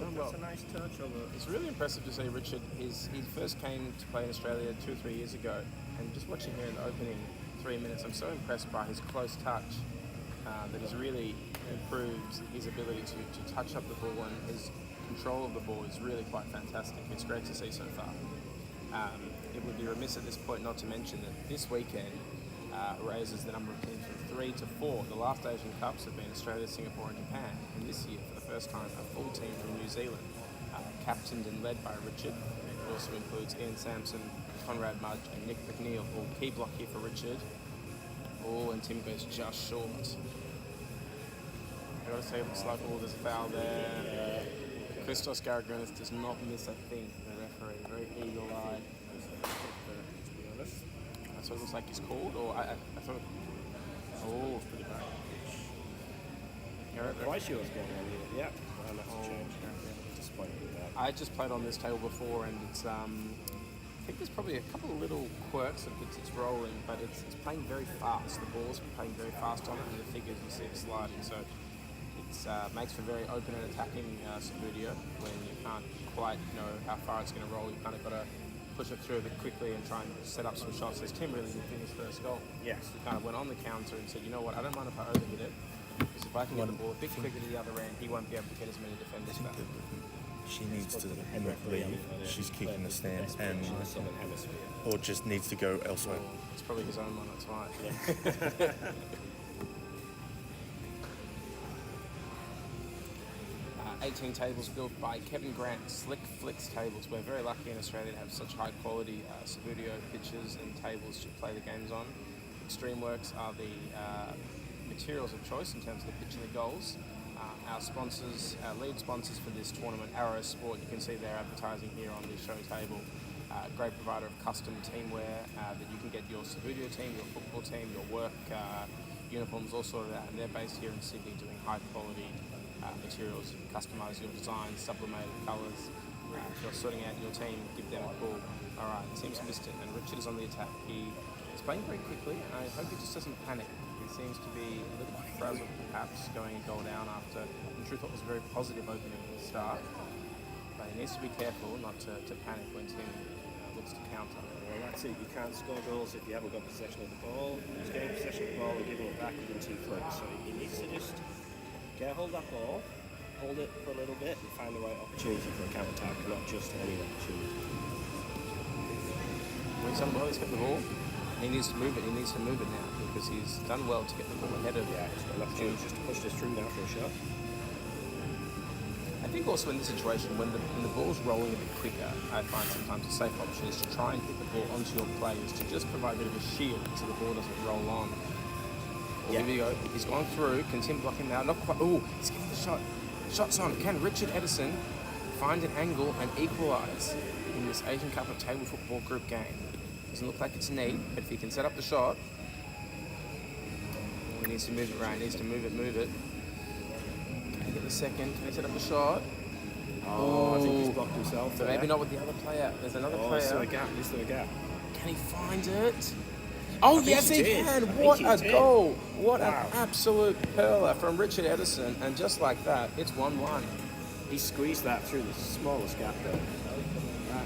done well. That's a nice touch. It's really impressive to see Richard. He first came to play in Australia 2 or 3 years ago, and just watching here in the opening 3 minutes, I'm so impressed by his close touch that he's really improved his ability to touch up the ball, and his control of the ball is really quite fantastic. It's great to see so far. It would be remiss at this point not to mention that this weekend raises the number of teams from 3 to 4. The last Asian Cups have been Australia, Singapore and Japan, and this year, for the first time, a full team from New Zealand, captained and led by Richard. It also includes Ian Sampson, Conrad Mudge and Nick McNeil. All key block here for Richard. Oh, and Tim goes just short. I gotta say, it looks like there's a foul there. Christos Garagounis does not miss a thing. The referee, very eagle-eyed. That's what it looks like he's called, or I thought. Oh, it's pretty bad. Twice yours going on here. Yeah, well, that's a change. Disappointed with that. I just played on this table before, and it's I think there's probably a couple of little quirks of it's rolling, but it's playing very fast. The ball's playing very fast on it, and the figures you see it sliding. So it makes for very open and attacking Sabudio when you can't quite know how far it's going to roll. You kind of got to push it through a bit quickly and try and set up some shots. As Tim really did his first goal. Yes. He kind of went on the counter and said, you know what, I don't mind if I overhit it, because if I can get the ball a bit quicker to the other end, he won't be able to get as many defenders back. She needs to leave. She's kicking the stand, or just needs to go elsewhere. It's probably his own one, that's right. Yeah. 18 tables built by Kevin Grant, Slick Flicks tables. We're very lucky in Australia to have such high quality Sabudio pitches and tables to play the games on. Extremeworks are the materials of choice in terms of the pitch and the goals. Our sponsors, our lead sponsors for this tournament, Arrow Sport, you can see their advertising here on the show table. Great provider of custom teamwear that you can get your Sabudio team, your football team, your work uniforms all sorted out. And they're based here in Sydney doing high quality materials. You can customise your designs, sublimated colours. If you're sorting out your team, give them a call. Alright, team's missed it, and Richard is on the attack. He is playing very quickly. I hope he just doesn't panic. He seems to be a little bit frazzled, perhaps, going a goal down after, in truth, what was a very positive opening start. But he needs to be careful not to panic when Tim looks to counter. Well, that's it. You can't score goals if you haven't got possession of the ball. He's getting possession of the ball and giving it back within 2 flicks. So he needs to just get hold of that ball, hold it for a little bit, and find the right opportunity for a counter-attack, not just any opportunity. When he's done well, he's got the ball. He needs to move it. He needs to move it now because he's done well to get the ball ahead of. Yeah, he's got an opportunity just to push this through now for a shot. I think also in this situation, when the ball's rolling a bit quicker, I find sometimes a safe option is to try and hit the ball onto your players to just provide a bit of a shield so the ball doesn't roll on. Yeah. Here we go. He's gone through. Can Tim block him now? Not quite. Oh, he's getting the shot. Shot's on. Can Richard Edeson find an angle and equalise in this Asian Cup of Table Football Group game? Doesn't look like it's neat, but if he can set up the shot, he needs to move it right. He needs to move it. Can he get the second? Can he set up the shot? Oh, I think he's blocked himself. But maybe not with the other player. There's another player. Is there a gap? Is there a gap? Can he find it? Oh, yes, he can. What a goal. What an absolute perler from Richard Edeson. And just like that, it's 1-1. He squeezed that through the smallest gap there.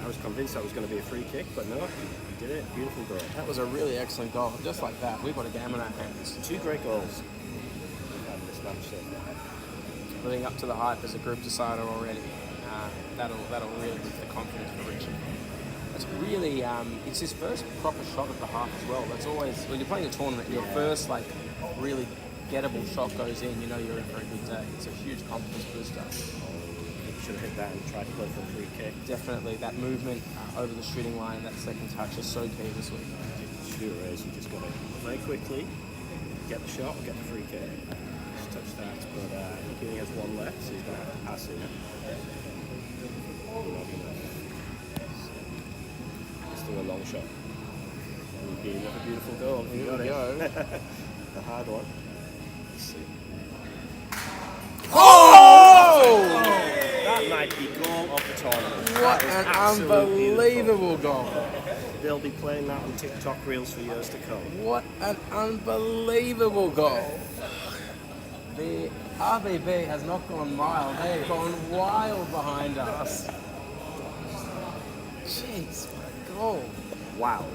I was convinced that was going to be a free kick, but no, he did it. Beautiful goal. That was a really excellent goal. Just like that, we've got a game in our hands. 2 great goals in this match so far. Living up to the hype as a group decider already. That'll really lift the confidence for Richard. It's really, it's his first proper shot at the half as well. That's always, when you're playing a tournament, your first really gettable shot goes in, you know you're in for a good day. It's a huge confidence booster. He should have hit that and tried to play for a free kick. Definitely, that movement over the shooting line, that second touch is so key this week. Sure is, you just got to play quickly, get the shot, get the free kick. Just touch that, but I think he only has 1 left, so he's going to have to pass in it. A long shot. It would be another beautiful goal. Here we go. The hard one. Let's see. Oh! That might be goal of the tournament. What an unbelievable goal. They'll be playing that on TikTok reels for years to come. What an unbelievable goal. The RBB has not gone mild. They have gone wild behind us. Jeez, what a goal. Wow.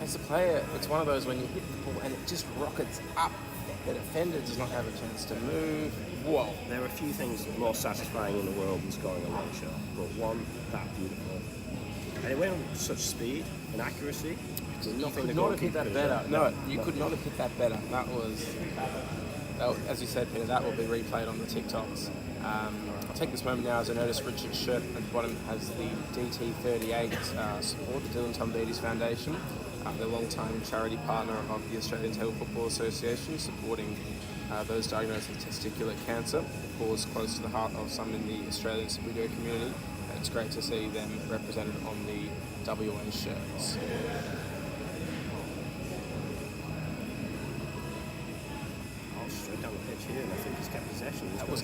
As a player, it's one of those when you hit the ball and it just rockets up. The defender does not have a chance to move. Whoa. There are a few things more satisfying in the world than scoring a long shot, but one that beautiful. And it went with such speed and accuracy. You could not have hit that better. No, you could not have hit that better. That was, as you said, Peter, that will be replayed on the TikToks. I'll take this moment now as I notice Richard's shirt at the bottom has the DT38 support, the Dylan Tombides Foundation, the long-time charity partner of the Australian Table Football Association, supporting those diagnosed with testicular cancer, a cause close to the heart of some in the Australian Subudio community. It's great to see them represented on the WA shirts. Straight down the pitch here, and I think he's kept possession. That was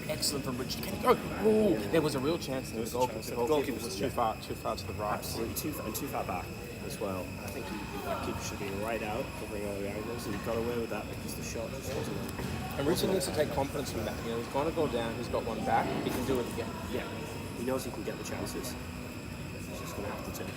excellent from Richard. Can he go? Ooh, there was a real chance. There was a goalkeeper. The goalkeeper was too far to the right. Absolutely, too far back as well. I think that keeper should be right out, covering all the angles, and he got away with that because the shot just wasn't on. And Richard needs to take confidence from that. You know, he's gone a goal down, he's got one back, he can do it again. Yeah, he knows he can get the chances. He's just going to have to take it.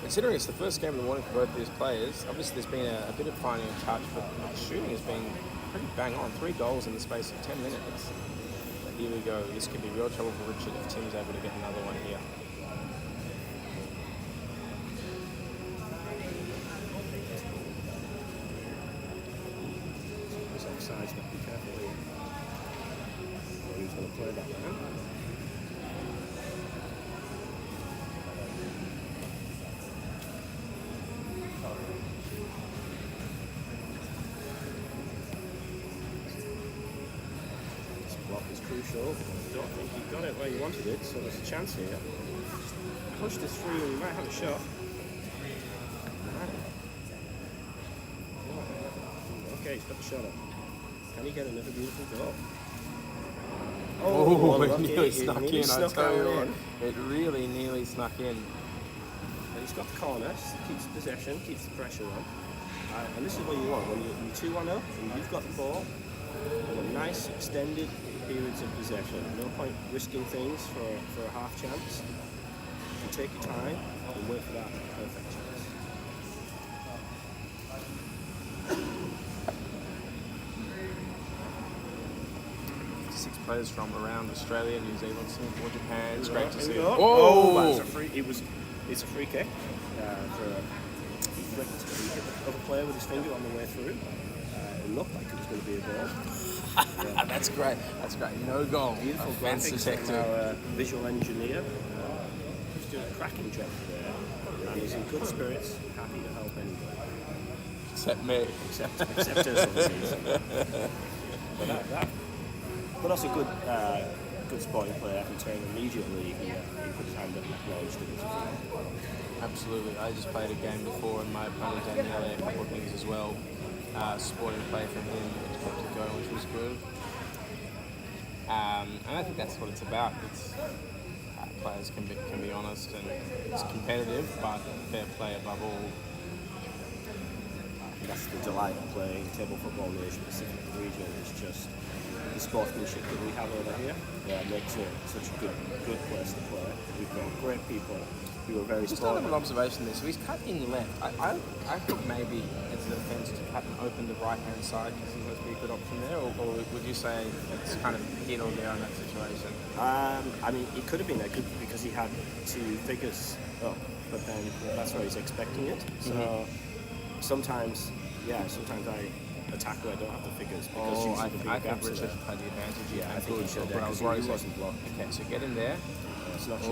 Considering it's the first game of the morning for both these players, obviously there's been a bit of finding a touch, but shooting has been pretty bang on. 3 goals in the space of 10 minutes. Here we go. This could be real trouble for Richard if Tim's able to get another one here. He's offside, but be careful here. He's going to play that now. Crucial. I don't think he got it where he wanted it, so there's a chance here. Push this through and we might have a shot. Okay, he's got the shot up. Can he get another beautiful goal? Oh, it nearly snuck in, I tell you what. It really nearly snuck in. And he's got the corner, keeps possession, keeps the pressure on. And this is what you want, when you're 2-1 up and you've got the ball, and a nice extended periods of possession. No point risking things for a half chance. You take your time and wait for that perfect chance. Six players from around Australia, New Zealand, Singapore, Japan. It's great to see. Oh, it's a free kick. He hit the other player with his finger on the way through. It looked like it was going to be a goal. Yeah. That's great. No goal. Beautiful Offense graphics detective. from our visual engineer. He's doing a cracking job there. And he's in good spirits, happy to help anybody. Except me. Except us, obviously. But that's a good sporting player. Can turn immediately. He put his hand up and acknowledged it as well. Absolutely. I just played a game before and my opponent Danielle a couple of things as well. Sporting play from him, which kept it going, which was good. And I think that's what it's about. It's players can be honest and it's competitive, but fair play above all. That's the delight of playing table football in the Asia Pacific region. It's just the sportsmanship that we have over here. Yeah, it makes it such a good place to play. We've got great people who are very Just sporting. another observation there. So he's cut in left. I thought maybe it's a defence to cut and open the right hand side because he must be a good option there, or would you say it's kind of hit or there in that situation? I mean, it could have been that good because he had 2 figures up, but then that's where he's expecting it. So sometimes I attack where I don't have the figures because I think Richard had the advantage. Yeah, I think he should. But I was worried he wasn't blocked. Okay, so get in there. It's not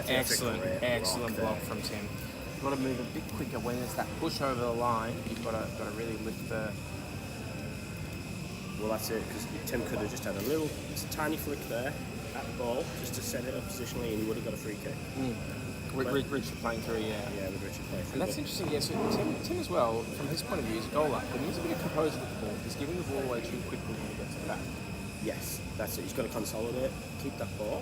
Excellent block from Tim. You've got to move a bit quicker when it's that push over the line. You've got to really lift the. Well, that's it, because Tim could have just had a tiny flick there at the ball just to set it up positionally, and he would have got a free kick. Richard playing through, Yeah, with Richard playing through. and that's interesting. Yeah, so Tim as well, from his point of view, he's a goaler, but he needs a bit of composure with the ball. He's giving the ball away too quickly when he gets it back. Yes, that's it. He's got to consolidate, keep that ball,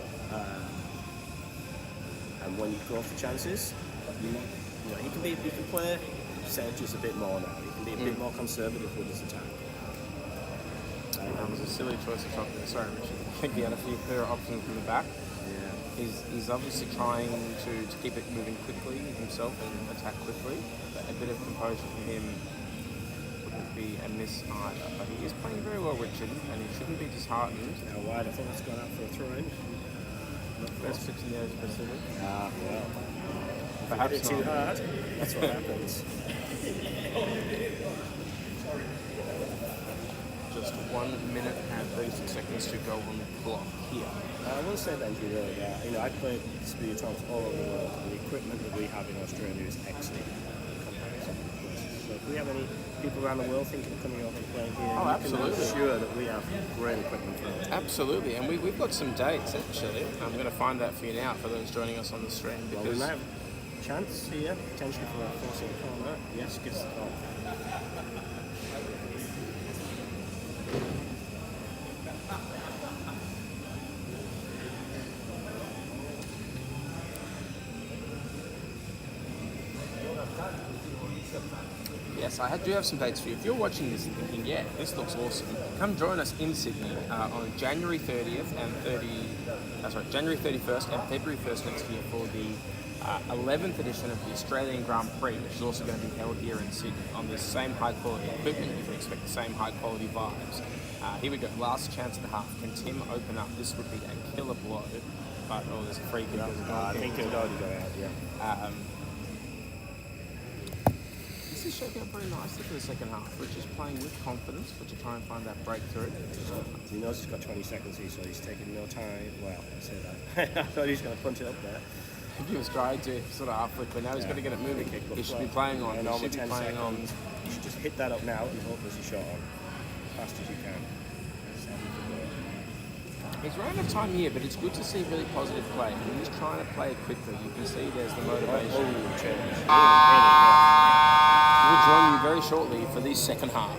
and when you go for chances, He can play percentages a bit more now. He can be a bit more conservative with his attack. That was a silly choice of chocolate. Sorry, Richard. I think he had a few clearer options from the back. Yeah. He's obviously trying to keep it moving quickly himself and attack quickly. But a bit of composure from him wouldn't be a miss either. But he is playing very well, Richard, and he shouldn't be disheartened. Now wide, I think that's gone out for a throw-in. First pitch in the Asia Pacific. Ah, well. Perhaps Hit it too not. hard. That's what happens. Just 1 minute and 36 seconds to go on the clock here. I will say, Benji, really, that I played speed tournaments all over the world, and the equipment that we have in Australia is excellent in comparison to places. So if we have any people around the world thinking of coming over and playing here, Oh, you absolutely. can be sure that we have great equipment for it. Absolutely, and we've got some dates actually. I'm going to find that for you now for those joining us on the stream. Well, we might have a chance here, potentially for a forcing corner. Yes, gets the call. Yes, I do have some dates for you. If you're watching this and thinking, yeah, this looks awesome, come join us in Sydney on January 30th and January 31st and February 1st next year for the 11th edition of the Australian Grand Prix, which is also going to be held here in Sydney on the same high quality equipment. You can expect the same high quality vibes. Here we go, last chance at the half. Can Tim open up? This would be a killer blow, but there's a free kick. I think it would already go out, yeah. This is shaping up very nicely for the second half. Rich is playing with confidence, but to try and find that breakthrough. He knows he's got 20 seconds here, so he's taking no time. Well, I say that. I thought he was going to punch it up there. He was trying to sort of half quickly. Now he's got to get it moving. He should be playing on. And He on should the be 10 playing on. seconds, you should just hit that up now and hope there's a shot on. As fast as you can. He's running out of time here, but it's good to see really positive play. When he's trying to play it quickly, you can see there's the motivation. Change. We'll join you very shortly for the second half.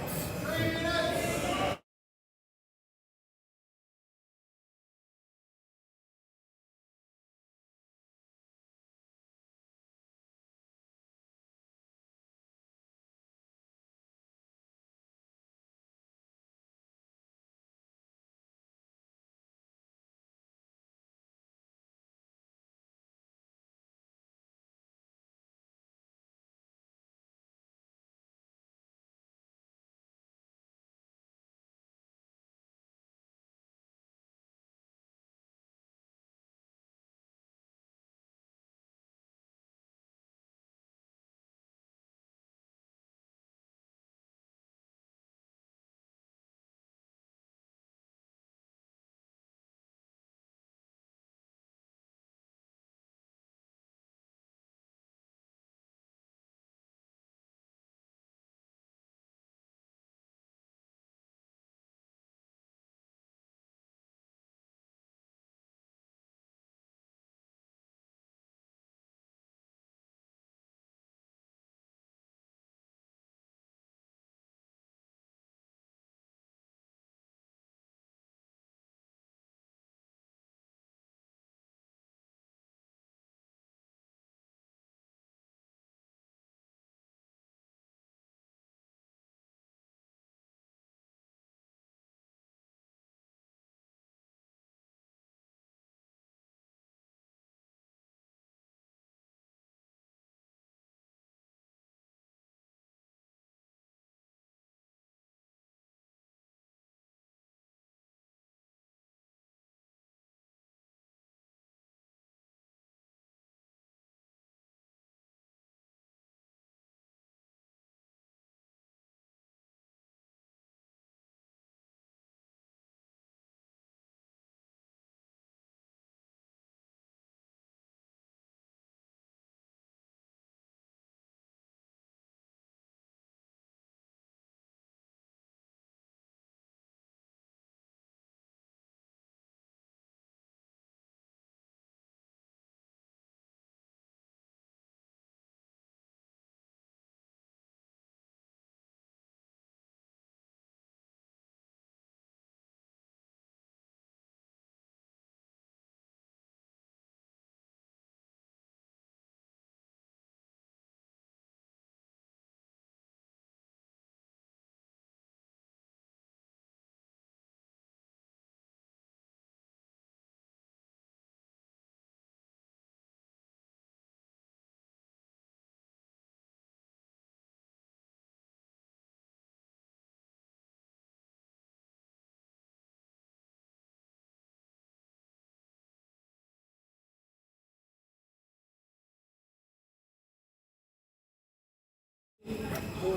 Okay,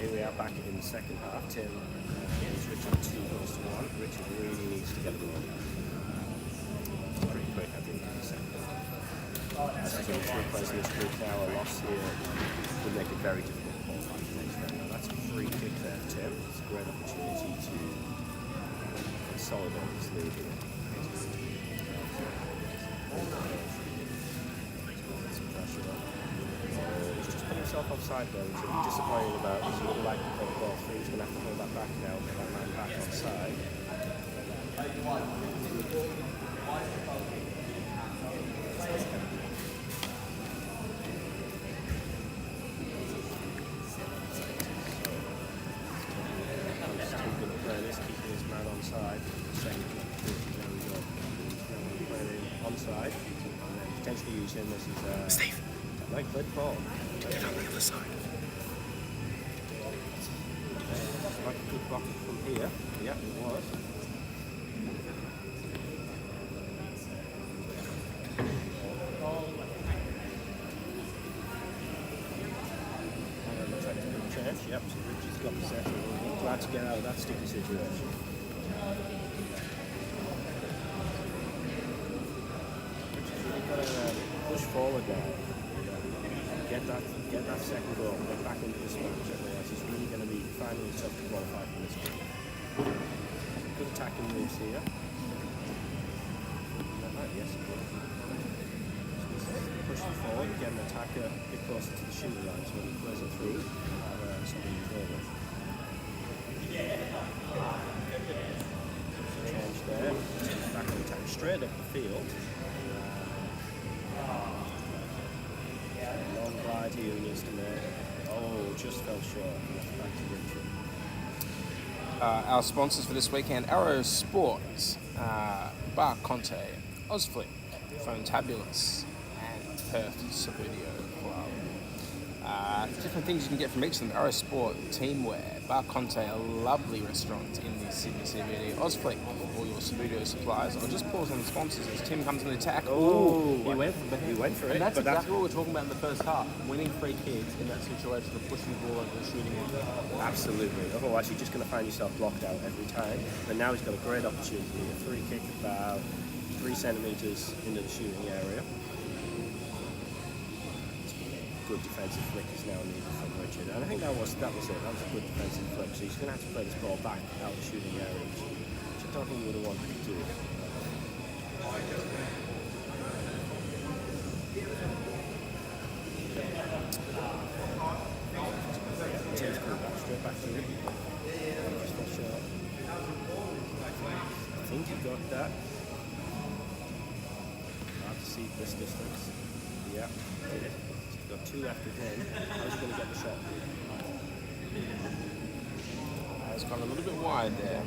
here we are back in the second half. Tim is Richard 2-1. Richard really needs to get the ball. Pretty quick, I think, in the second half. As I think three players in this group now, a loss here would make it very difficult to qualify for the next round. Now, that's a free kick there, Tim. It's a great opportunity to consolidate his lead here. Some pressure on. He's just put himself offside there, which he's disappointed about. He's a little like to play the ball through. He's going to have to hold that back now, get that man back offside. Keeping his man onside. There we go. Onside. And then potentially use him as his Steve, like play the ball. get on the other side. Like a good block from here. Yeah, it was. And then looks like it's a good chance. Yep, so Richie's got possession. He'll be glad to get out of that sticky situation. Richie's really got to push forward there. Get that second goal, get back into this match. Otherwise, he's really going to be finding himself to qualify for this game. Good attacking moves here. Yes, good. Push it forward, get an attacker a bit closer to the shooting line, so when he plays it through, he'll have something to go with. Change there. Back on attack straight up the field. Long glide here he needs to make. Oh, just fell short. Back to Richard. Our sponsors for this weekend: Arrow Sports, Bar Conte, Ozflip, Phontabulous, and Perth Sabudio Club. Different things you can get from each of them: Arrow Sport, Teamwear, Bar Conte, a lovely restaurant in the Sydney CBD, Ozflip, all your Sabudio supplies. I'll just pause on the sponsors as Tim comes in the attack. Oh, he went for it. it. And that's but exactly what we're talking about in the first half: winning free kicks in that situation of pushing the ball over and shooting it. Absolutely. Otherwise, you're just going to find yourself blocked out every time. But now he's got a great opportunity. A free kick about 3 centimetres into the shooting area. Good defensive flick is now needed from Richard. And I think that was it. That was a good defensive flick. So he's going to have to play this ball back out the shooting area, which I don't think he would have wanted to do. Tim's coming back straight back to him. Just not sure. I think he got that. Hard to see this distance. Yeah, did it. He's got 2 left with him. How's he going to get the shot? It's gone a little bit wide there.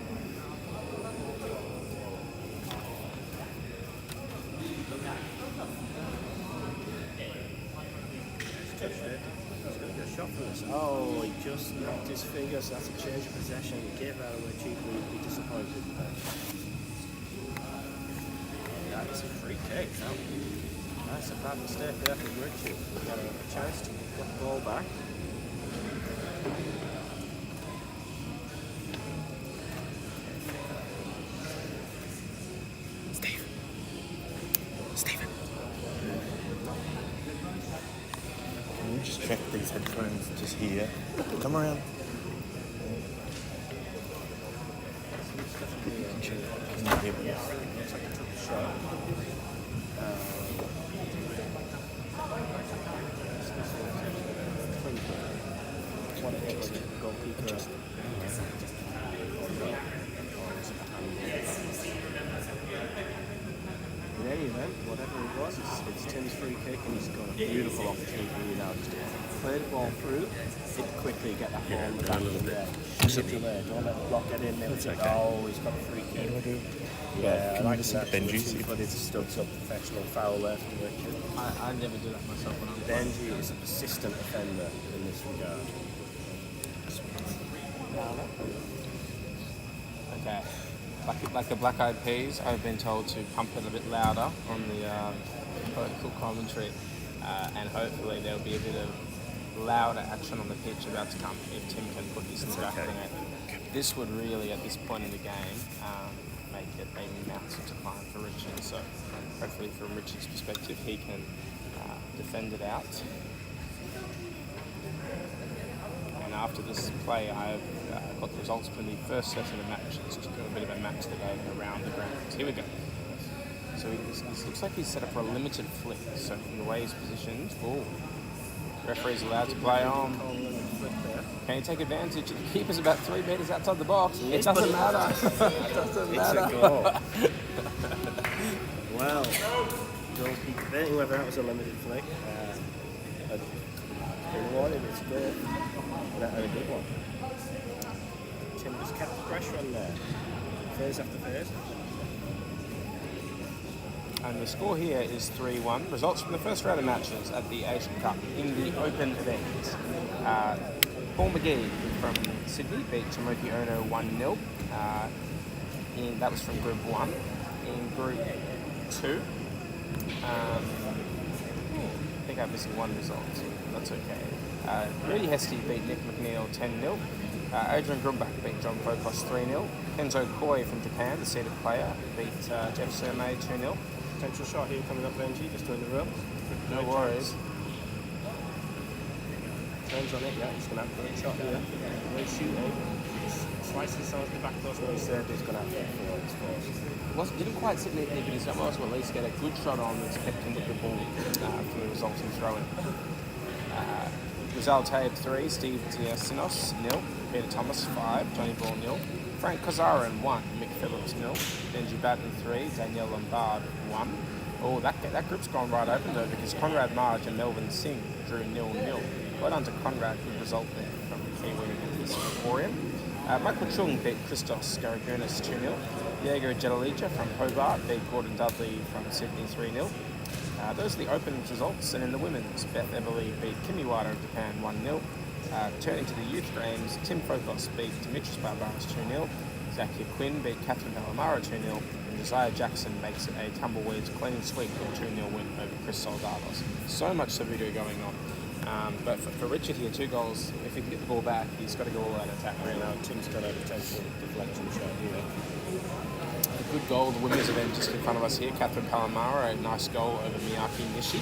He's going to get a shot for this. Oh, he just knocked his fingers. That's a change of possession. He gave that away cheaply. He'd be disappointed. That is a free kick. That's a bad mistake there for Richard. He got a chance to get the ball back. Stephen. Can you just check these headphones just here? Come around. Can you hear me? Looks like he took the shot. What a hit when the goalkeeper. In any event, whatever it was, it's Tim's free kick, and he's got a beautiful opportunity now to play the ball through, hit quickly, get that ball in the back of the net. Shoot it there, don't let the block get in there. Oh, he's got a free kick. Yeah, Can I you listen to Benji? But it's studs up professional foul there from Richard. I never do that myself when I'm Benji is a persistent offender in this regard. Okay. Like the Black Eyed Peas, I've been told to pump it a bit louder on the vocal commentary, and hopefully there'll be a bit of louder action on the pitch about to come if Tim can put this in the back of the net. This would really, at this point in the game, make it a massive decline for Richard. So hopefully from Richard's perspective, he can defend it out. And after this play, I've got the results from the first session of matches to do a bit of a match today around the grounds. Here we go. So this looks like he's set up for a limited flick. So from the way he's positioned, referee's allowed to play on. Can he take advantage? The keeper's about 3 metres outside the box. It doesn't matter. It doesn't matter. It's a goal. Well, goalkeeper debating whether that was a limited flick. It's a goal. And a good one. Tim just kept the pressure on there. Phase after phase. And the score here is 3-1. Results from the first round of matches at the Asian Cup in the open event. Paul McGee from Sydney beat Timothy Ono 1-0. That was from Group 1. In Group 2, I think I'm missing one result. That's okay. Rudy Hesty beat Nick McNeil 10-0. Adrian Grumbach beat John Phokos 3-0. Kenzo Koi from Japan, the seeded player, beat Jeff Surmay 2-0. Potential shot here coming up, Benji, just doing the rope. No worries. Turns on it, yeah, he's going to have a great shot here. Great shooting. Slices on the back post when he said he's going to have to for his first. Didn't quite sit neatly, but he's got to at least get a good shot on that's kept him with the ball for the resulting throw-in. Rizal Taib 3, Steve Diasinos 0, Peter Thomas 5, Johnny Ball 0, Frank Kozarin 1, Mick Phillips 0, Benji Batten 3, Danielle Lombard 1. Oh, that group's gone right open though because Conrad Marge and Melvin Singh drew 0-0. Well done to Conrad, good result there from Kiwi against Victorian. Michael Chung beat Christos Garagunis 2-0. Diego Jedalija from Hobart beat Gordon Dudley from Sydney 3-0. Those are the open results, and in the women's, Beth Everly beat Kimi Wada of Japan 1-0. Turning to the youth games, Tim Phokos beat Dimitris Barbaras 2-0. Zakia Quinn beat Catherine Palamara 2-0. And Josiah Jackson makes it a tumbleweeds clean sweep with a 2-0 win over Chris Soldados. So much video going on. But for Richard here, 2 goals. If he can get the ball back, he's got to go all out attack. Right now, Tim's got a potential deflection shot here. A good goal, the women's event just in front of us here. Catherine Palamara, a nice goal over Miyaki Nishi.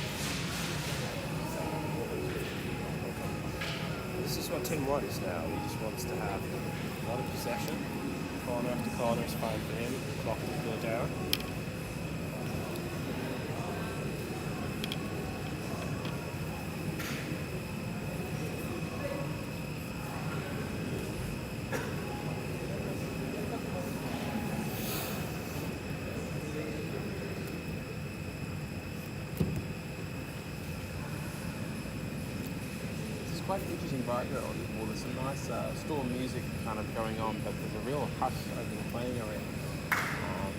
This is what Tim wants now. He just wants to have a lot of possession. Corner after corner is fine for him. The clock will go down. Quite an interesting vibe here on the wall. There's some nice storm music kind of going on, but there's a real hush over the playing area.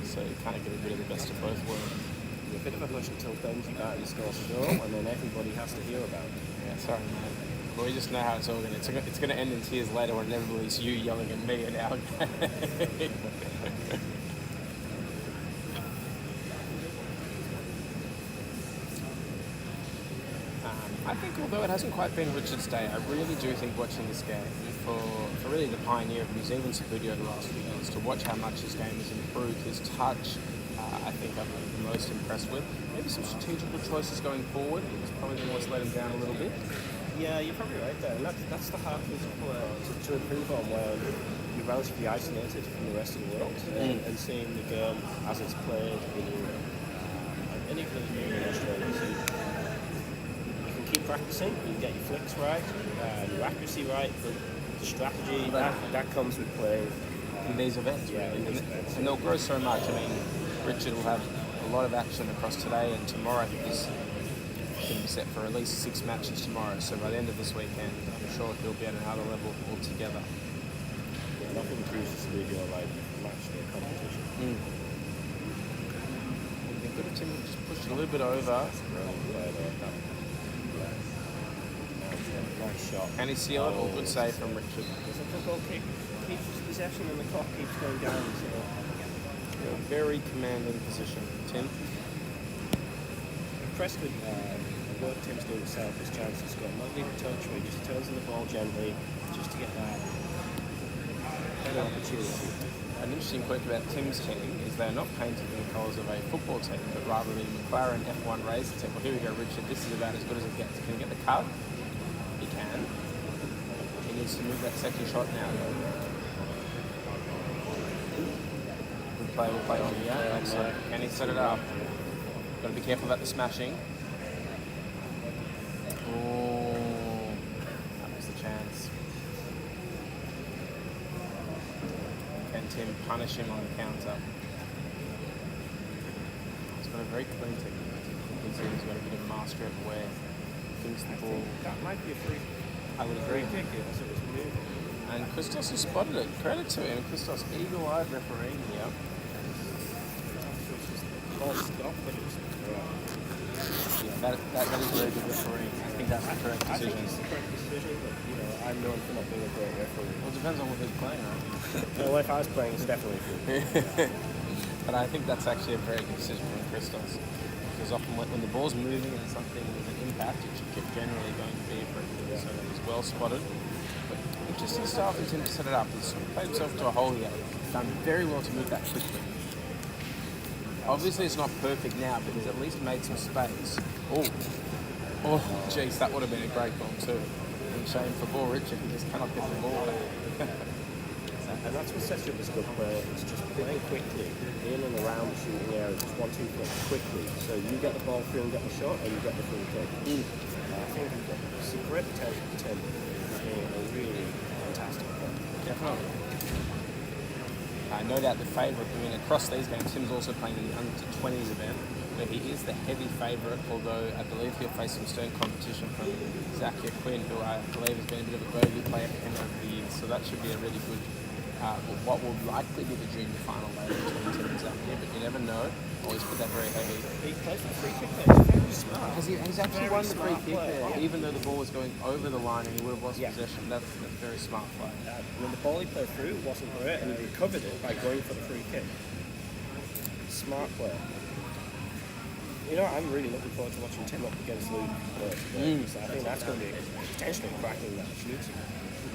So you kind of get a bit of the best of both worlds. There's a bit of a hush until Benji Barty scores a goal, and then everybody has to hear about it. Yeah, sorry, mate. But we just know how it's all going. It's going to end in tears later when inevitably it's you yelling at me and our game. I think although it hasn't quite been Richard's day, I really do think watching this game, for really the pioneer of New Zealand Sabudio the last few years, to watch how much his game has improved, his touch, I think I'm the most impressed with. Maybe some strategical choices going forward, it's probably what's let him down a little bit. Yeah, you're probably right there, and that's the hard thing to improve on when you're relatively isolated from the rest of the world, and seeing the game as it's played in Europe, and even in Australia. Keep practicing, you get your flicks right, your accuracy right, but the strategy, that comes with play. In these events, yeah, really. in these events. And they'll grow so much. I mean, Richard will have a lot of action across today and tomorrow. I think he's going to be set for at least 6 matches tomorrow, so by the end of this weekend, I'm sure he'll be at another level altogether. Yeah, nothing improves this video like match day competition. Good of Tim just pushed a little bit over. Nice shot. Can he seal it? All good save from Richard. There's a football kick. Keeps possession and the clock keeps going down. So. A very commanding position. Tim? Impressed with the work Tim's doing himself, his chances to go a lovely touch where he just turns in the ball gently, just to get that better opportunity. An interesting quirk about Tim's team is they're not painted in the colours of a football team, but rather the McLaren F1 racer team. Well, here we go, Richard. This is about as good as it gets. Can he get the cut? He can. He needs to move that second shot now. Good play, we'll play on here. Excellent. Can he set it up? Got to be careful about the smashing. Oh, that was the chance. Can Tim punish him on the counter? He's got a very clean technique. He's got a bit of mastery of where he thinks the ball. That might be a free. I would agree. Kick it as it was moving. And Christos has spotted it. Credit to him. Christos, eagle-eyed refereeing here. Ball stopped, but it was Yeah, that is very good refereeing. I think that's the correct I think decision. it's the correct decision, but I'm known for not being a great referee. Well, it depends on what he's playing, right? Well, if I was playing, it's definitely free. But I think that's actually a very good decision from Christos. Because often when the ball's moving and something with an impact, it's generally going to be a free kick. So that was well spotted. But interesting style for Tim to set it up. He's played himself to a hole here. He's done very well to move that quickly. Obviously it's not perfect now, but he's at least made some space. Oh, jeez, that would have been a great goal too. And shame for Ball Richard, he just cannot get the ball back. And that's what sets you up as a good player. It's just playing quickly, in and around the shooting area, just 1-2 quickly. So you get the ball through and get the shot, and you get the free kick. I think it's a great potential for Tim. He's being a really fantastic player. Definitely. No doubt the favourite. I mean, across these games, Tim's also playing in the under-20s event, where he is the heavy favourite, although I believe he'll face some stern competition from Zakia Quinn, who I believe has been a bit of a bogey player for him over the years. So that should be a really good, what will likely be the junior final later between Tim and Zakia, but you never know. Always put that very heavy. He plays the free kick there. He's very smart. He's actually Very won the free smart kick play, there, yeah. even though the ball was going over the line and he would have lost Yeah. possession. That's very smart play. When the ball he played through wasn't hurt, and he recovered it by going for the free kick. Smart player. I'm really looking forward to watching Tim up against Luke. So I think that's going to be potentially cracking that shooting.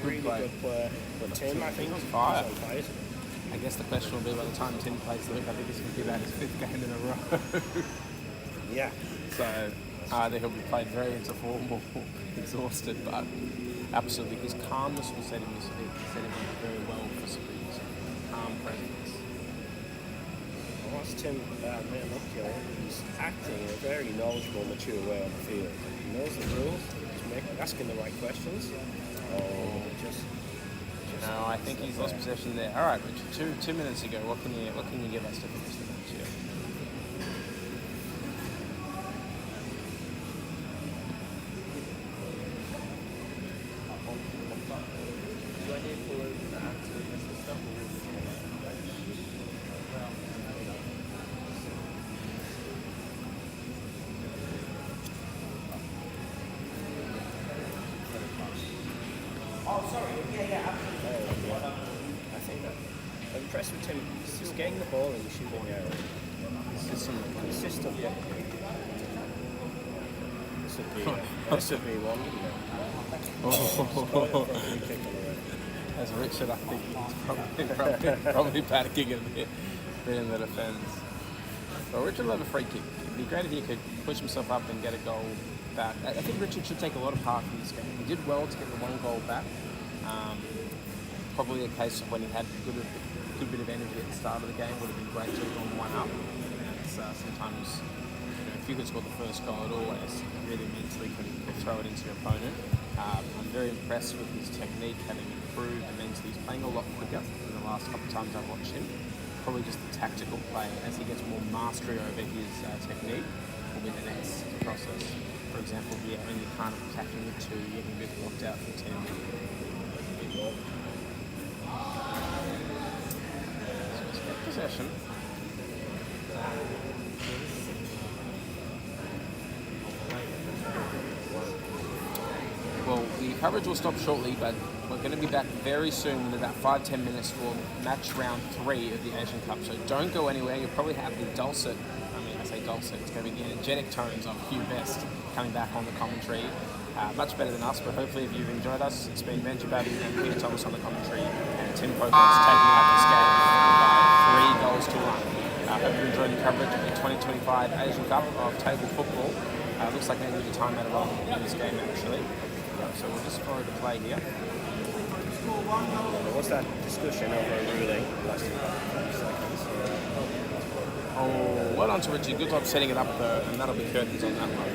Really play. good player. But Tim, I think, on he's fire. on fire. I guess the question will be by the time Tim plays Luke, I think this will be about his 5th game in a row. Yeah. So either he'll be played very into form or exhausted, but absolutely his calmness will set him very well for Sabines. Calm presence. Watch Tim man up here. He's acting in a very knowledgeable, mature way on the field. He knows the rules. He's asking the right questions. No, I think he's lost possession there. All right, Richard. 2 minutes ago, what can you give us to finish the match here? I think I'm impressed with Tim. He's just getting the ball in the shooting area. Consistent. This would be one, wouldn't it? As Richard, I think he's probably panicking a bit in the defence. Well, Richard will have a free kick. It'd be great if he could push himself up and get a goal back. I think Richard should take a lot of part in this game. He did well to get the 1 goal back. Probably a case of when he had a good bit of energy at the start of the game, would have been great to have gone 1 up. Sometimes, if you could score the first goal, it always really mentally could throw it into your opponent. I'm very impressed with his technique, having improved immensely. He's playing a lot quicker than the last couple of times I've watched him. Probably just the tactical play, as he gets more mastery over his technique, will be the next process. For example, when you're kind of attacking with 2, you're getting a bit blocked out from 10. Possession. Well, the coverage will stop shortly, but we're going to be back very soon in about 5-10 minutes for match round 3 of the Asian Cup. So don't go anywhere. You'll probably have the dulcet, I say dulcet, it's going to be the energetic tones of Hugh Best coming back on the commentary. Much better than us, but hopefully if you've enjoyed us, it's been Benji Babby and Peter Thomas on the commentary, and Tim Phokos taking out this game by 3 goals to 1. I hope you enjoyed the coverage of the 2025 Asian Cup of table football. Looks like maybe the time out wrong in this game actually. So we'll just follow the play here. What's that discussion over ruling lasting about 30 seconds? Oh, well done to Richie. Good job setting it up though, and that'll be curtains on that one.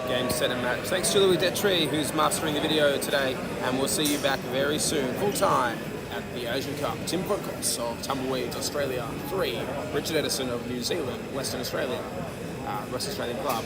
Game, set and match. Thanks to Louis Detry, who's mastering the video today, and we'll see you back very soon, full time, at the Asian Cup. Tim Phokos of Tumbleweeds, Australia 3. Richard Edeson of New Zealand, Western Australia, West Australian Club